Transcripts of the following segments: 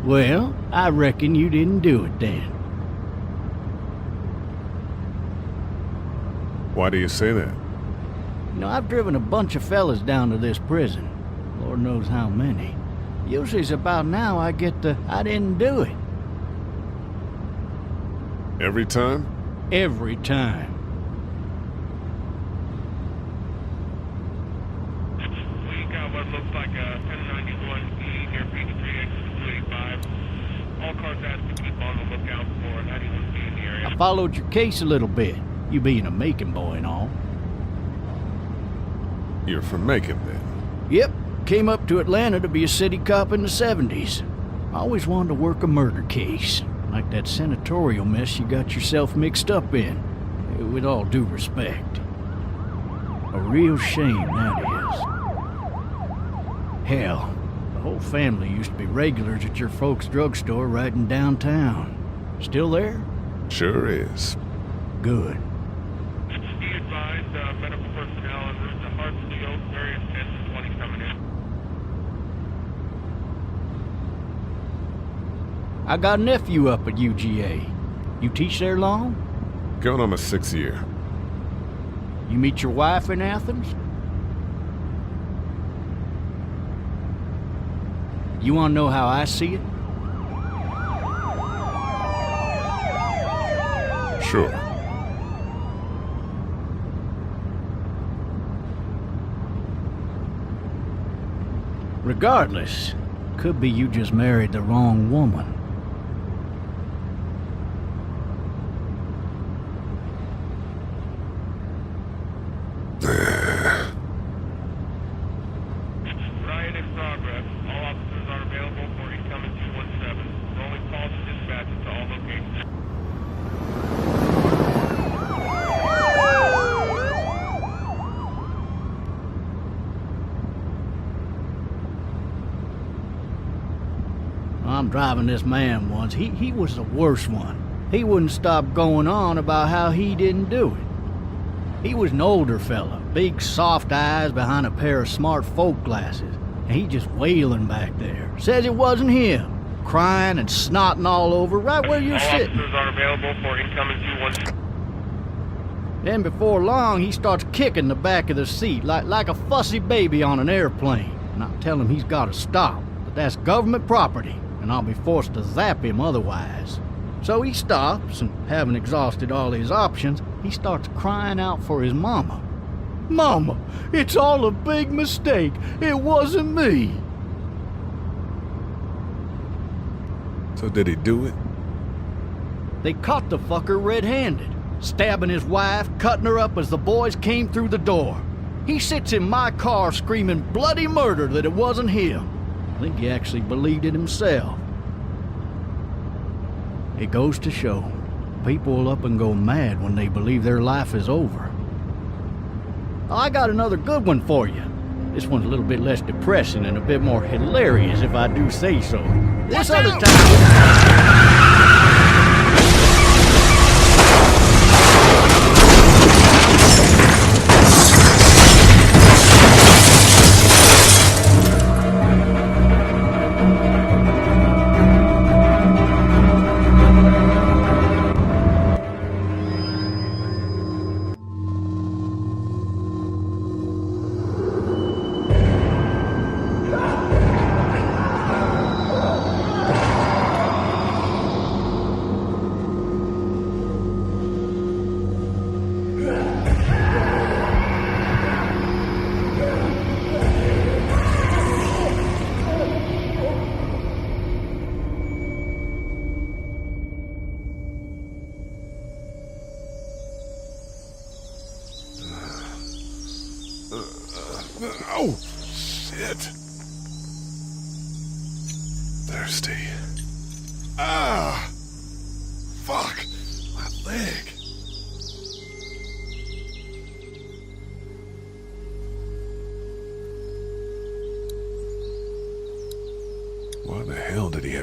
Well, I reckon you didn't do it then. Why do you say that? You know, I've driven a bunch of fellas down to this prison. Lord knows how many. Usually it's about now I get the, I didn't do it. Every time? Every time. We got what looks like a 1091E near Peachtree, exit 285. All cars asked to keep on the lookout for 91B in the area. I followed your case a little bit, you being a Macon boy and all. You're from Macon, then? Yep, came up to Atlanta to be a city cop in the 70s. I always wanted to work a murder case, like that senatorial mess you got yourself mixed up in, with all due respect. A real shame, that is. Hell, the whole family used to be regulars at your folks' drugstore right in downtown. Still there? Sure is. Good. Be advised, medical personnel en route to Hartsfield, various 10 to 20 coming in. I got a nephew up at UGA. You teach there long? Going on my 6th year. You meet your wife in Athens? You want to know how I see it? Sure. Regardless, could be you just married the wrong woman. Riot in progress. All officers are available for incoming 217. Rolling calls and dispatches to all locations. I'm driving this man once. He was the worst one. He wouldn't stop going on about how he didn't do it. He was an older fella, big soft eyes behind a pair of smart folk glasses. And he just wailing back there. Says it wasn't him. Crying and snotting all over right where you're All sitting. officers are available for incoming 217. Then before long, he starts kicking the back of the seat like a fussy baby on an airplane. And I tell him he's got to stop, that that's government property, and I'll be forced to zap him otherwise. So he stops, and having exhausted all his options, he starts crying out for his mama. Mama, it's all a big mistake. It wasn't me. So did he do it? They caught the fucker red-handed, stabbing his wife, cutting her up as the boys came through the door. He sits in my car screaming bloody murder that it wasn't him. I think he actually believed it himself. It goes to show, people will up and go mad when they believe their life is over. I got another good one for you. This one's a little bit less depressing and a bit more hilarious, if I do say so. This other time...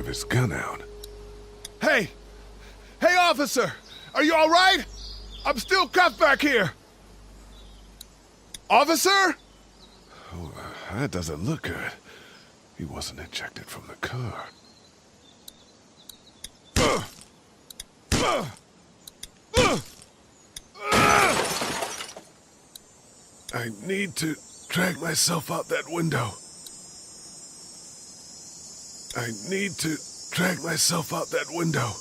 have his gun out. Hey! Hey, officer! Are you all right? I'm still cuffed back here! Officer? Oh, that doesn't look good. He wasn't ejected from the car. I need to drag myself out that window. I need to drag myself out that window.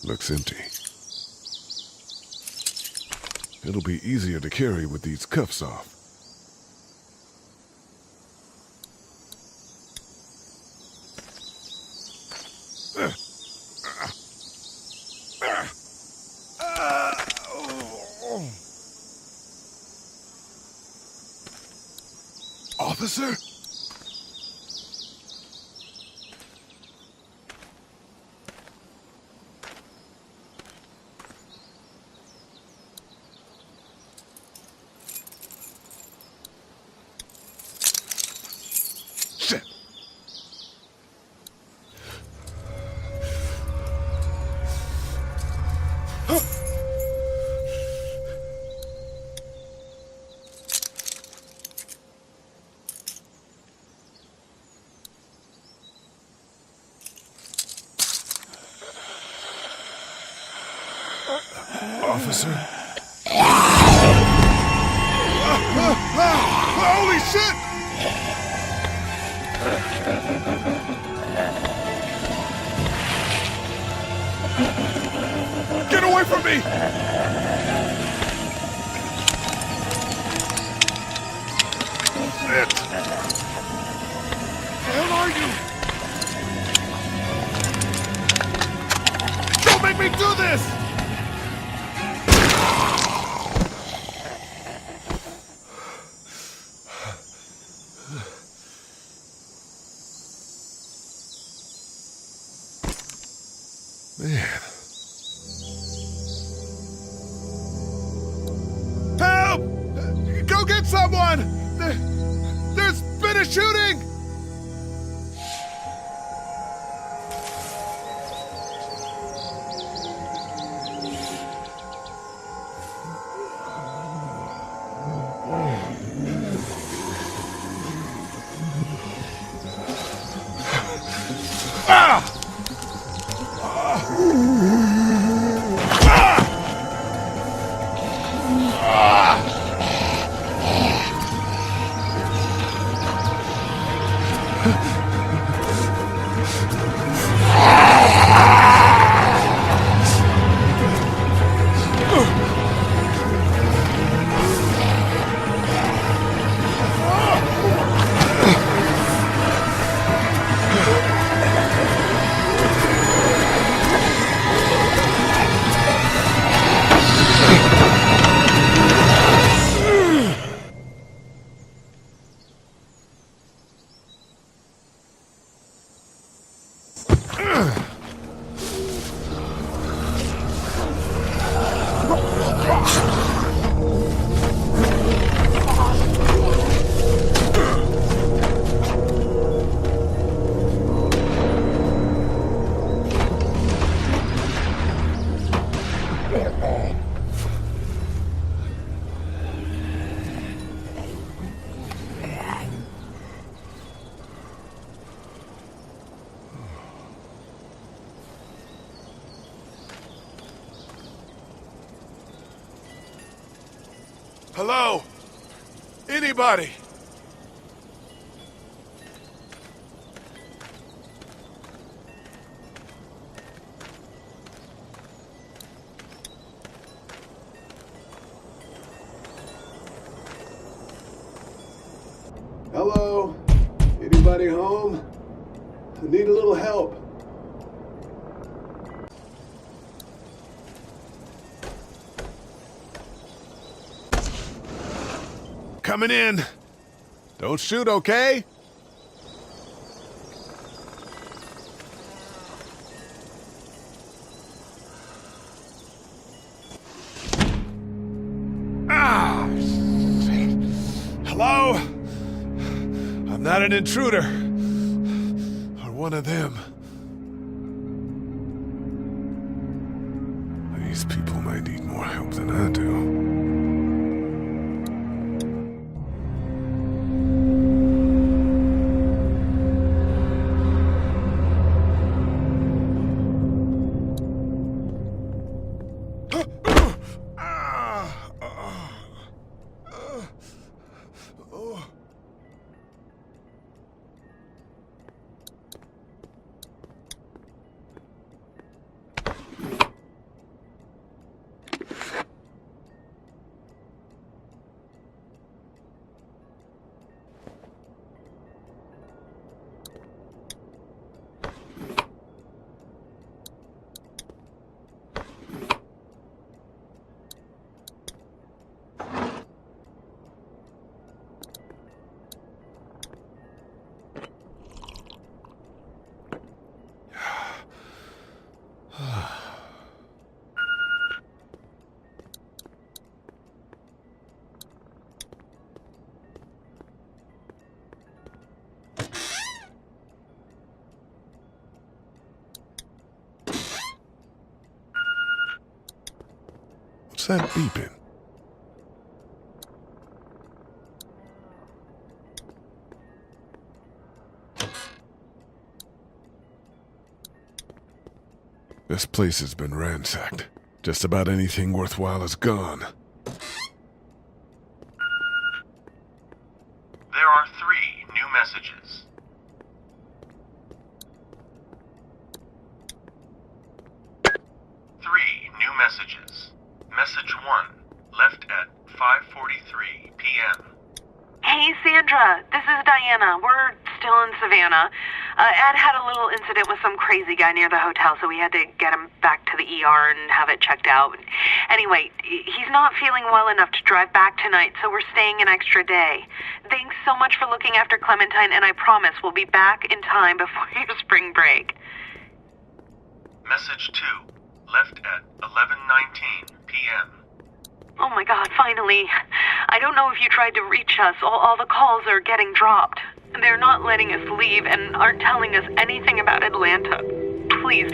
Looks empty. It'll be easier to carry with these cuffs off. Officer? Shit. Officer? Holy shit! Get away from me! Shit! Where the hell are you? Don't make me do this! Man. Help! Go get someone! There's been a shooting! Ah! Hello? Anybody? Hello? Anybody home? I need a little help. Coming in. Don't shoot, okay? Ah! Shit. Hello? I'm not an intruder. Or one of them. These people might need more help than I do. What's that beeping? This place has been ransacked. Just about anything worthwhile is gone. There are 3 new messages. Message 1, left at 5:43 p.m. Hey, Sandra. This is Diana. We're still in Savannah. Ed had a little incident with some crazy guy near the hotel, so we had to get him back to the ER and have it checked out. Anyway, he's not feeling well enough to drive back tonight, so we're staying an extra day. Thanks so much for looking after Clementine, and I promise we'll be back in time before your spring break. Message 2, left at 11:19 p.m. Oh my God, finally. I don't know if you tried to reach us. All the calls are getting dropped. They're not letting us leave and aren't telling us anything about Atlanta. Please,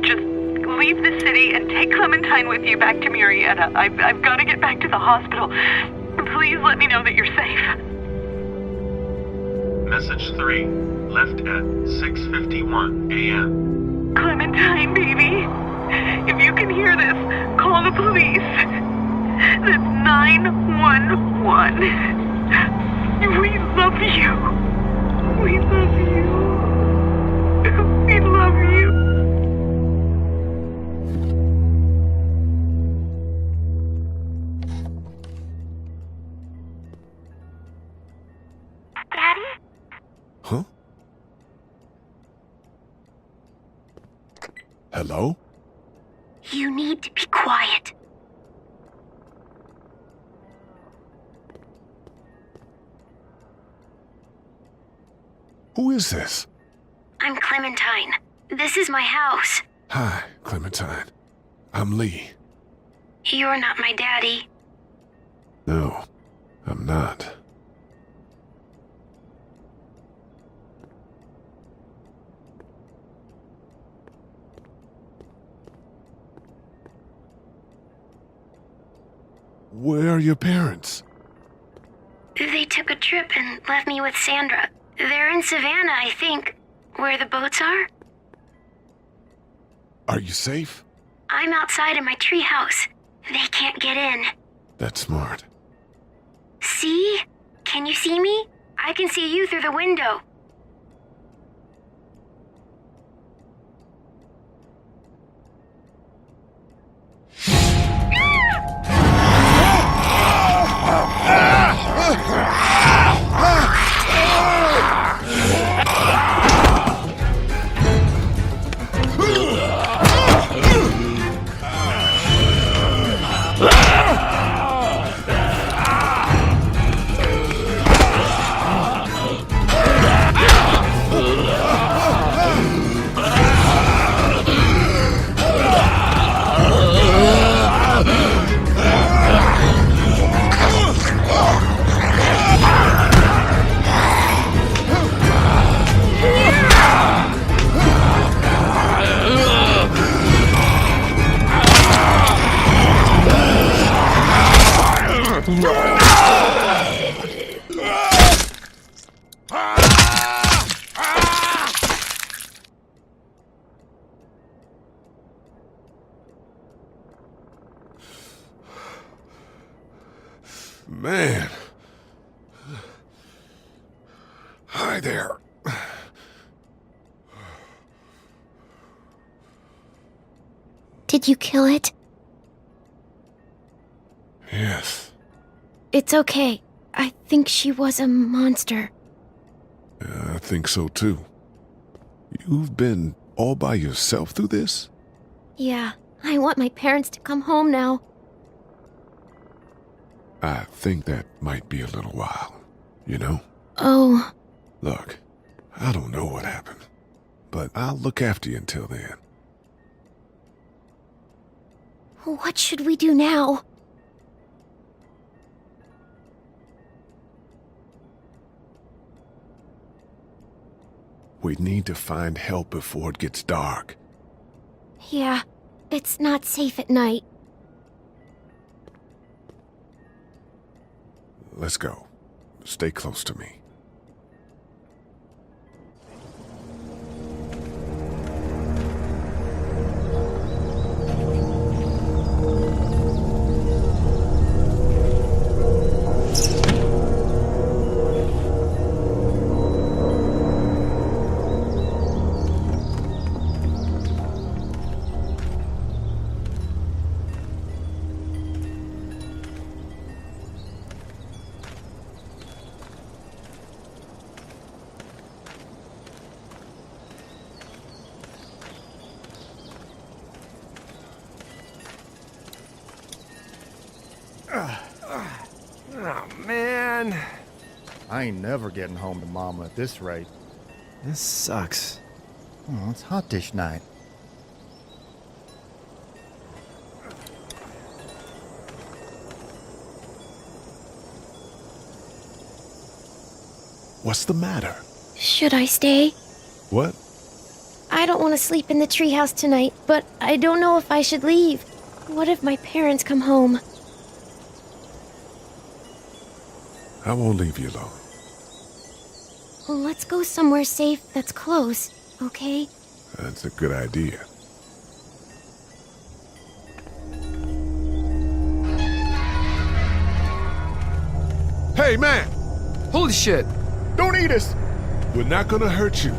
just leave the city and take Clementine with you back to Murrieta. I've got to get back to the hospital. Please let me know that you're safe. Message 3, left at 6:51 a.m. Clementine, baby. If you can hear this, call the police. That's 911. We love you. We love you. We love you. Daddy? Huh? Hello? You need to be quiet. Who is this? I'm Clementine. This is my house. Hi, Clementine. I'm Lee. You're not my daddy. No, I'm not. Where are your parents? They took a trip and left me with Sandra. They're in Savannah, I think, where the boats are. Are you safe? I'm outside in my treehouse. They can't get in. That's smart. See? Can you see me? I can see you through the window. Man. Hi there. Did you kill it? Yes. It's okay. I think she was a monster. Yeah, I think so too. You've been all by yourself through this? Yeah, I want my parents to come home now. I think that might be a little while, you know? Oh. Look, I don't know what happened, but I'll look after you until then. What should we do now? We need to find help before it gets dark. Yeah, it's not safe at night. Let's go. Stay close to me. Oh, man. I ain't never getting home to Mama at this rate. This sucks. Oh, it's hot dish night. What's the matter? Should I stay? What? I don't want to sleep in the treehouse tonight, but I don't know if I should leave. What if my parents come home? I won't leave you alone. Let's go somewhere safe that's close, okay? That's a good idea. Hey, man! Holy shit! Don't eat us! We're not gonna hurt you.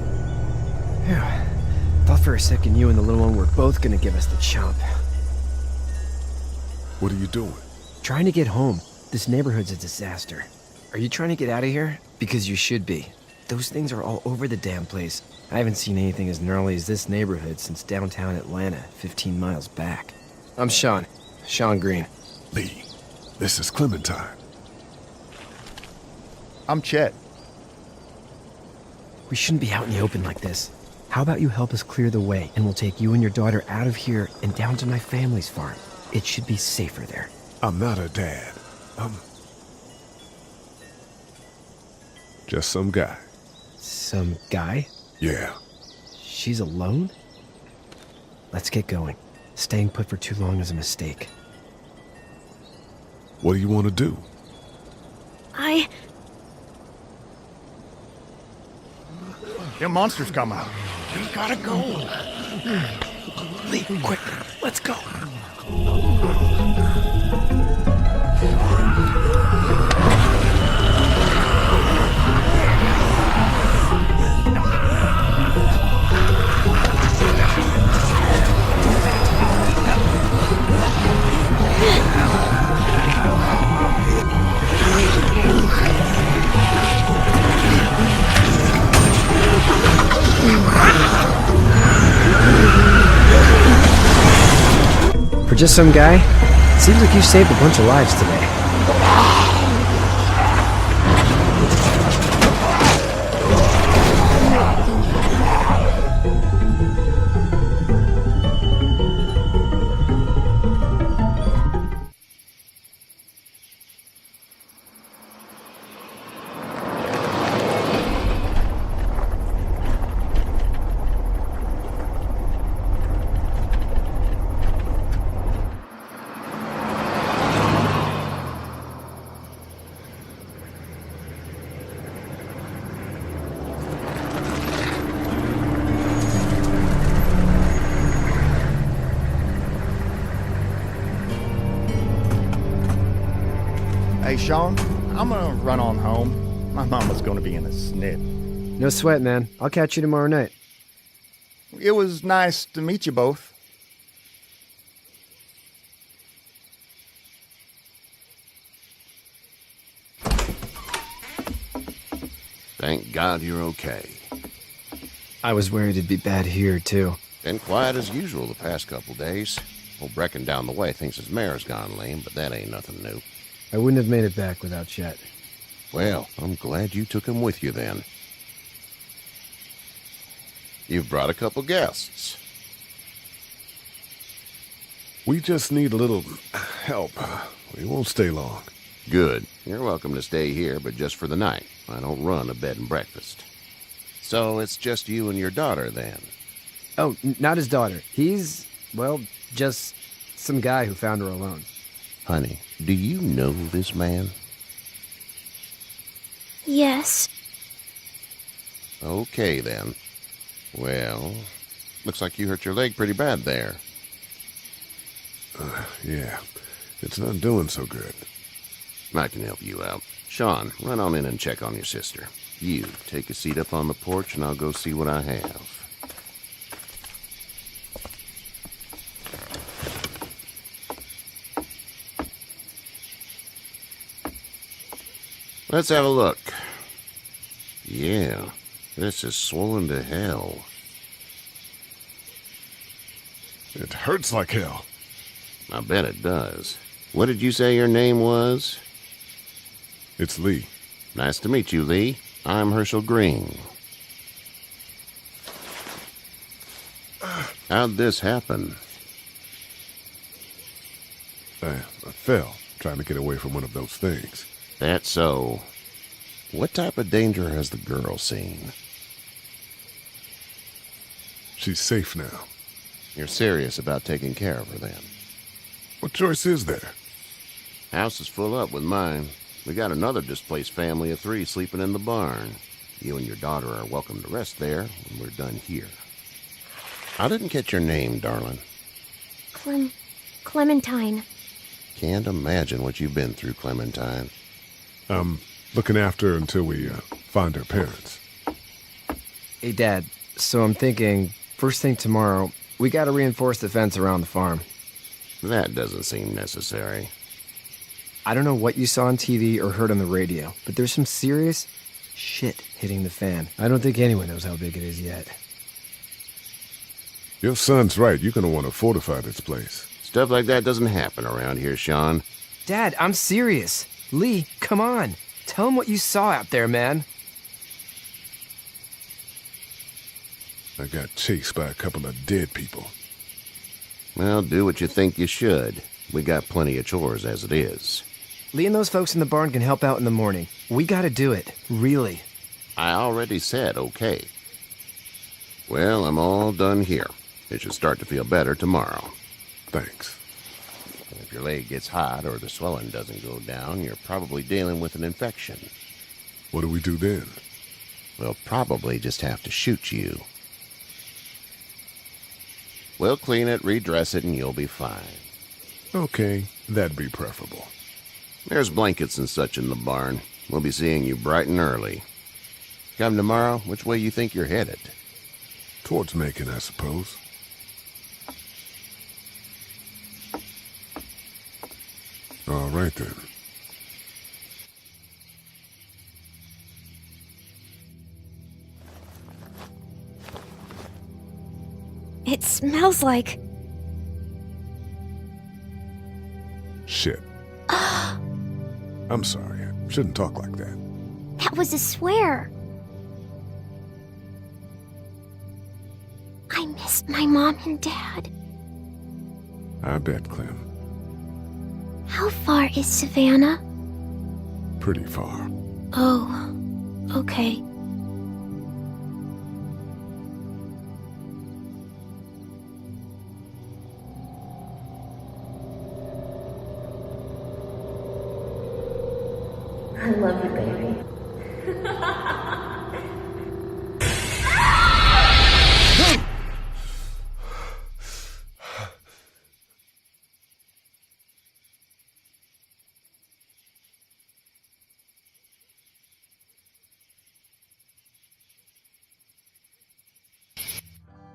Yeah. Thought for a second you and the little one were both gonna give us the chomp. What are you doing? Trying to get home. This neighborhood's a disaster. Are you trying to get out of here? Because you should be. Those things are all over the damn place. I haven't seen anything as gnarly as this neighborhood since downtown Atlanta, 15 miles back. I'm Sean. Sean Green. Lee, this is Clementine. I'm Chet. We shouldn't be out in the open like this. How about you help us clear the way, and we'll take you and your daughter out of here and down to my family's farm. It should be safer there. I'm not her dad. I'm just some guy. Some guy? Yeah. She's alone? Let's get going. Staying put for too long is a mistake. What do you want to do? Them monsters come out. We gotta go. Lee, quick, let's go. just some guy, it seems like you saved a bunch of lives today. Hey, Sean, I'm gonna run on home. My mama's gonna be in a snit. No sweat, man. I'll catch you tomorrow night. It was nice to meet you both. Thank God you're okay. I was worried it'd be bad here, too. Been quiet as usual the past couple days. Old Brecken down the way thinks his mare's gone lame, but that ain't nothing new. I wouldn't have made it back without Chet. Well, I'm glad you took him with you then. You've brought a couple guests. We just need a little help. We won't stay long. Good. You're welcome to stay here, but just for the night. I don't run a bed and breakfast. So it's just you and your daughter then? Oh, not his daughter. He's, well, just some guy who found her alone. Honey, do you know this man? Yes. Okay, then. Well, looks like you hurt your leg pretty bad there. Yeah, it's not doing so good. I can help you out. Sean, run on in and check on your sister. You, take a seat up on the porch and I'll go see what I have. Let's have a look. Yeah, this is swollen to hell. It hurts like hell. I bet it does. What did you say your name was? It's Lee. Nice to meet you, Lee. I'm Herschel Green. How'd this happen? I fell, trying to get away from one of those things. That's so. What type of danger has the girl seen? She's safe now. You're serious about taking care of her, then? What choice is there? House is full up with mine. We got another displaced family of 3 sleeping in the barn. You and your daughter are welcome to rest there when we're done here. I didn't catch your name, darling. Clementine. Can't imagine what you've been through, Clementine. I'm looking after her until we find her parents. Hey, Dad, so I'm thinking, first thing tomorrow, we gotta reinforce the fence around the farm. That doesn't seem necessary. I don't know what you saw on TV or heard on the radio, but there's some serious shit hitting the fan. I don't think anyone knows how big it is yet. Your son's right. You're gonna want to fortify this place. Stuff like that doesn't happen around here, Sean. Dad, I'm serious. Lee, come on. Tell him what you saw out there, man. I got chased by a couple of dead people. Well, do what you think you should. We got plenty of chores as it is. Lee and those folks in the barn can help out in the morning. We gotta do it. Really. I already said okay. Well, I'm all done here. It should start to feel better tomorrow. Thanks. If your leg gets hot or the swelling doesn't go down, you're probably dealing with an infection. What do we do then? We'll probably just have to shoot you. We'll clean it, redress it, and you'll be fine. Okay, that'd be preferable. There's blankets and such in the barn. We'll be seeing you bright and early. Come tomorrow, which way you think you're headed? Towards Macon, I suppose. All right, then. It smells like... Shit. I'm sorry. I shouldn't talk like that. That was a swear. I missed my mom and dad. I bet, Clem. How far is Savannah? Pretty far. Oh, okay. I love you, baby.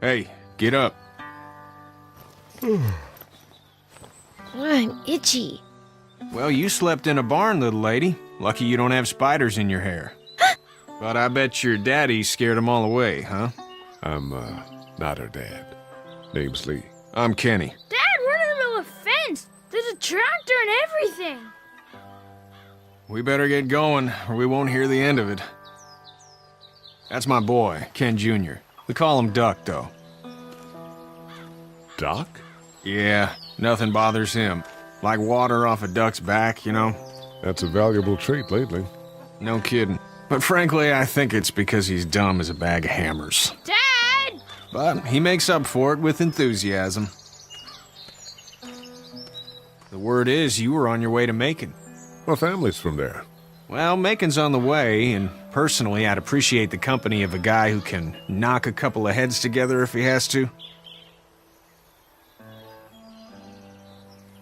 Hey, get up. I'm itchy. Well, you slept in a barn, little lady. Lucky you don't have spiders in your hair. But I bet your daddy scared them all away, huh? I'm, not her dad. Name's Lee. I'm Kenny. Dad, we're in the middle of a fence. There's a tractor and everything. We better get going, or we won't hear the end of it. That's my boy, Ken Jr. We call him Duck, though. Doc? Yeah, nothing bothers him. Like water off a duck's back, you know? That's a valuable trait lately. No kidding. But frankly, I think it's because he's dumb as a bag of hammers. Dad! But he makes up for it with enthusiasm. The word is you were on your way to Macon. My family's from there. Well, Macon's on the way, and personally, I'd appreciate the company of a guy who can knock a couple of heads together if he has to.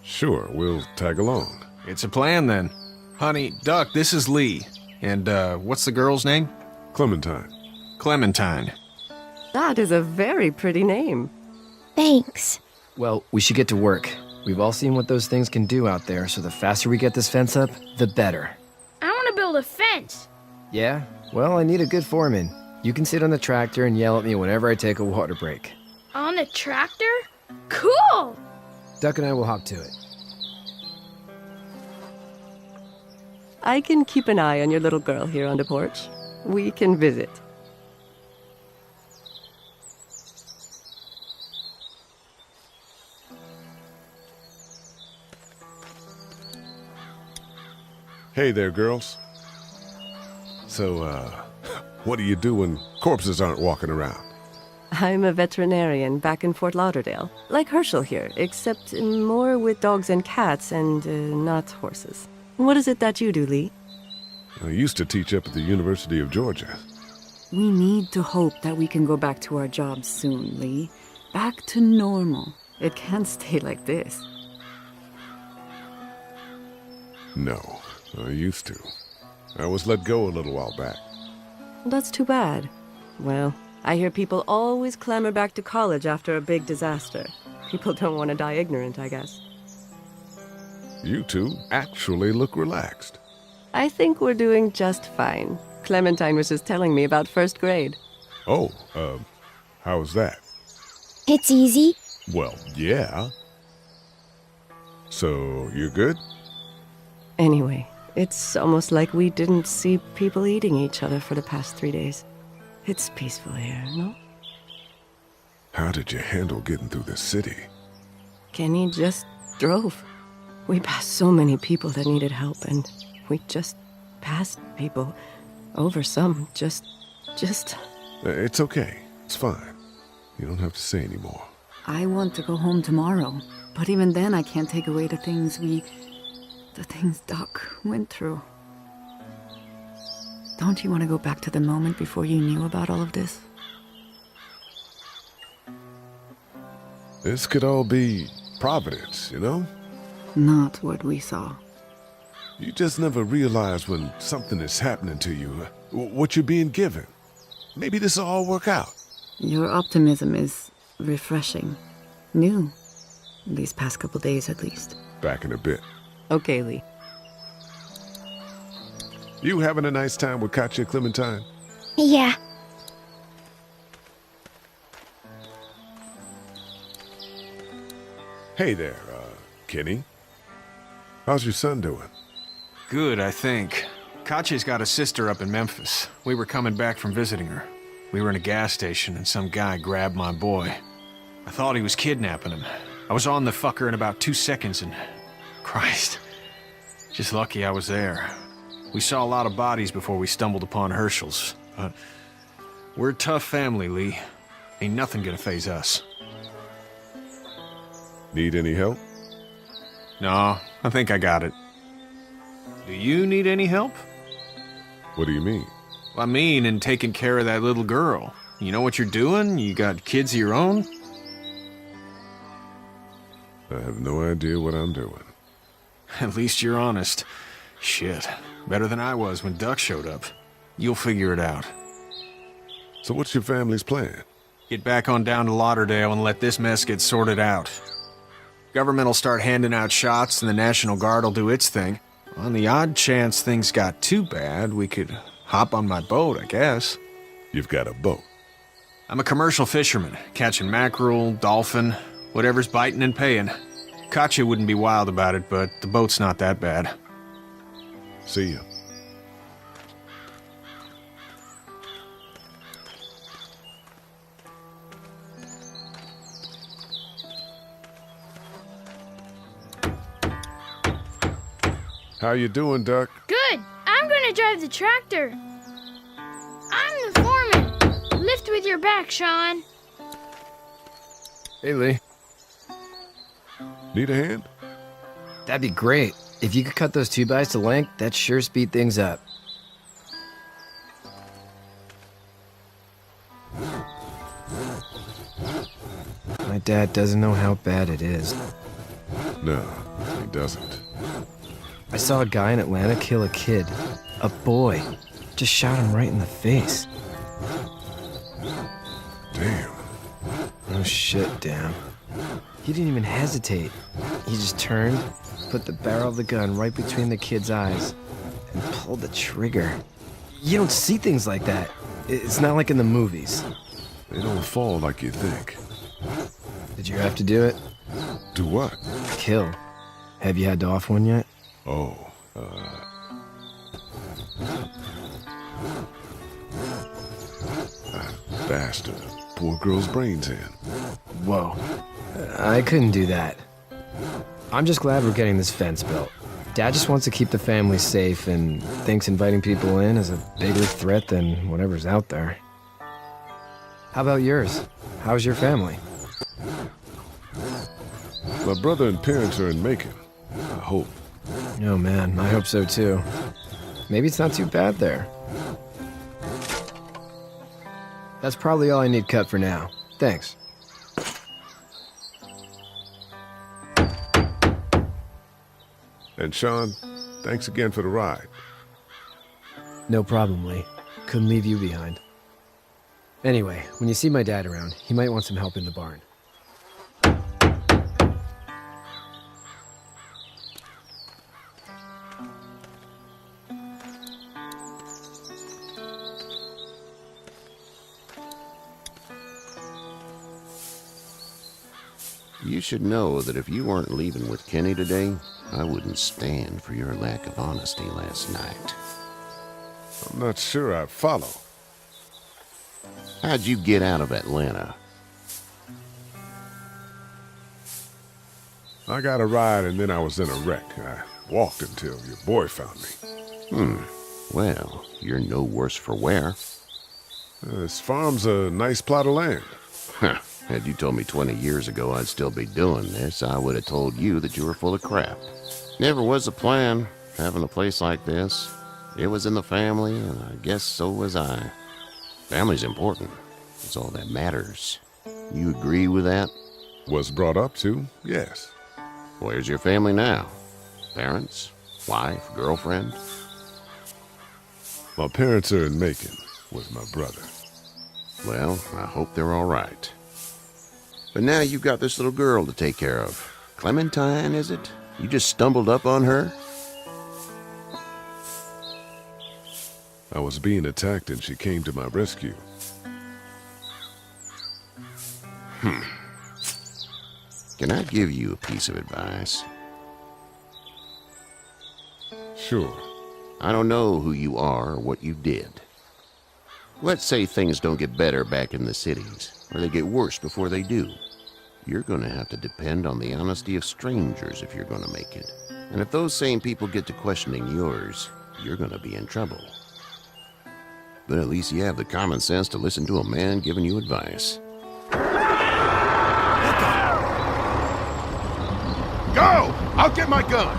Sure, we'll tag along. It's a plan, then. Honey, Duck, this is Lee. And, what's the girl's name? Clementine. Clementine. That is a very pretty name. Thanks. Well, we should get to work. We've all seen what those things can do out there, so the faster we get this fence up, the better. I want to build a fence. Yeah? Well, I need a good foreman. You can sit on the tractor and yell at me whenever I take a water break. On the tractor? Cool! Duck and I will hop to it. I can keep an eye on your little girl here on the porch. We can visit. Hey there, girls. So, what do you do when corpses aren't walking around? I'm a veterinarian back in Fort Lauderdale, like Herschel here, except more with dogs and cats and not horses. What is it that you do, Lee? I used to teach up at the University of Georgia. We need to hope that we can go back to our jobs soon, Lee. Back to normal. It can't stay like this. No, I used to. I was let go a little while back. That's too bad. Well, I hear people always clamor back to college after a big disaster. People don't want to die ignorant, I guess. You two actually look relaxed. I think we're doing just fine. Clementine was just telling me about first grade. Oh, how was that? It's easy. Well, yeah. So, you good? Anyway, it's almost like we didn't see people eating each other for the past 3 days. It's peaceful here, no? How did you handle getting through the city? Kenny just drove. We passed so many people that needed help, and we just passed people. Over some, just... It's okay. It's fine. You don't have to say any more. I want to go home tomorrow, but even then I can't take away the things Doc went through. Don't you want to go back to the moment before you knew about all of this? This could all be Providence, you know? Not what we saw. You just never realize when something is happening to you, what you're being given. Maybe this will all work out. Your optimism is refreshing. New. These past couple days, at least. Back in a bit. Okay, Lee. You having a nice time with Katya, Clementine? Yeah. Hey there, Kenny. How's your son doing? Good, I think. Katya's got a sister up in Memphis. We were coming back from visiting her. We were in a gas station and some guy grabbed my boy. I thought he was kidnapping him. I was on the fucker in about 2 seconds and... Christ. Just lucky I was there. We saw a lot of bodies before we stumbled upon Herschel's, but... We're a tough family, Lee. Ain't nothing gonna faze us. Need any help? No, I think I got it. Do you need any help? What do you mean? I mean, in taking care of that little girl. You know what you're doing? You got kids of your own? I have no idea what I'm doing. At least you're honest. Shit. Better than I was when Duck showed up. You'll figure it out. So what's your family's plan? Get back on down to Lauderdale and let this mess get sorted out. Government will start handing out shots and the National Guard will do its thing. On the odd chance things got too bad, we could hop on my boat, I guess. You've got a boat? I'm a commercial fisherman, catching mackerel, dolphin, whatever's biting and paying. Katya wouldn't be wild about it, but the boat's not that bad. See ya. How you doing, Duck? Good. I'm gonna drive the tractor. I'm the foreman. Lift with your back, Sean. Hey, Lee. Need a hand? That'd be great. If you could cut those 2x to length, that'd sure speed things up. My dad doesn't know how bad it is. No, he doesn't. I saw a guy in Atlanta kill a kid. A boy. Just shot him right in the face. Damn. Oh shit, damn. He didn't even hesitate. He just turned, put the barrel of the gun right between the kid's eyes, and pulled the trigger. You don't see things like that. It's not like in the movies. They don't fall like you think. Did you have to do it? Do what? Kill. Have you had to off one yet? Oh, I bashed a poor girl's brains in. Whoa. I couldn't do that. I'm just glad we're getting this fence built. Dad just wants to keep the family safe and thinks inviting people in is a bigger threat than whatever's out there. How about yours? How's your family? My brother and parents are in Macon. I hope. Oh man, I hope so too. Maybe it's not too bad there. That's probably all I need cut for now. Thanks. And Sean, thanks again for the ride. No problem, Lee. Couldn't leave you behind. Anyway, when you see my dad around, he might want some help in the barn. You should know that if you weren't leaving with Kenny today, I wouldn't stand for your lack of honesty last night. I'm not sure I follow. How'd you get out of Atlanta? I got a ride and then I was in a wreck. I walked until your boy found me. Well, you're no worse for wear. This farm's a nice plot of land. Huh. Had you told me 20 years ago I'd still be doing this, I would have told you that you were full of crap. Never was a plan, having a place like this. It was in the family, and I guess so was I. Family's important. It's all that matters. You agree with that? Was brought up to, yes. Where's your family now? Parents? Wife? Girlfriend? My parents are in Macon with my brother. Well, I hope they're all right. But now you've got this little girl to take care of. Clementine, is it? You just stumbled up on her? I was being attacked and she came to my rescue. Can I give you a piece of advice? Sure. I don't know who you are or what you did. Let's say things don't get better back in the cities, or they get worse before they do. You're gonna have to depend on the honesty of strangers if you're gonna make it. And if those same people get to questioning yours, you're gonna be in trouble. But at least you have the common sense to listen to a man giving you advice. Go! I'll get my gun!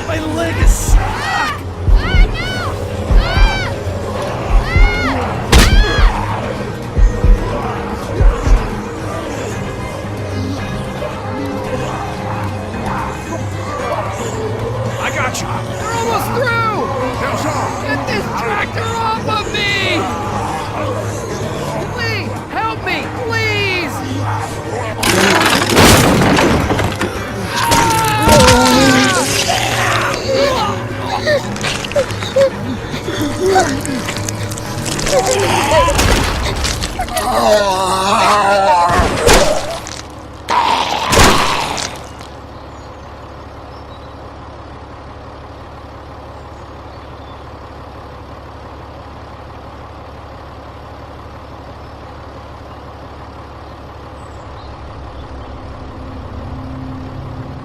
My leg is stuck! I got you. We're almost through! Now, Sean! Get this tractor off of me! Please, help me, please!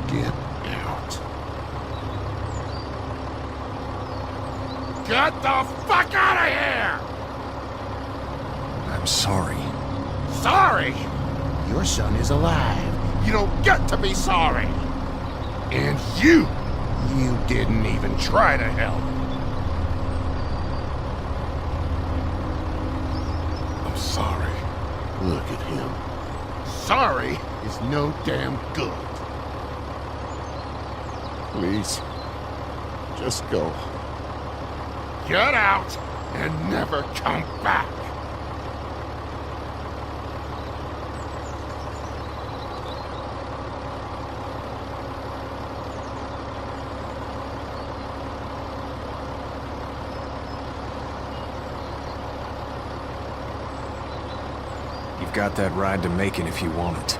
Get out. Get the fuck out of here! I'm sorry. Sorry? Your son is alive. You don't get to be sorry! And you didn't even try to help. I'm sorry. Look at him. Sorry is no damn good. Please, just go. Get out and never come back. You've got that ride to Macon if you want it.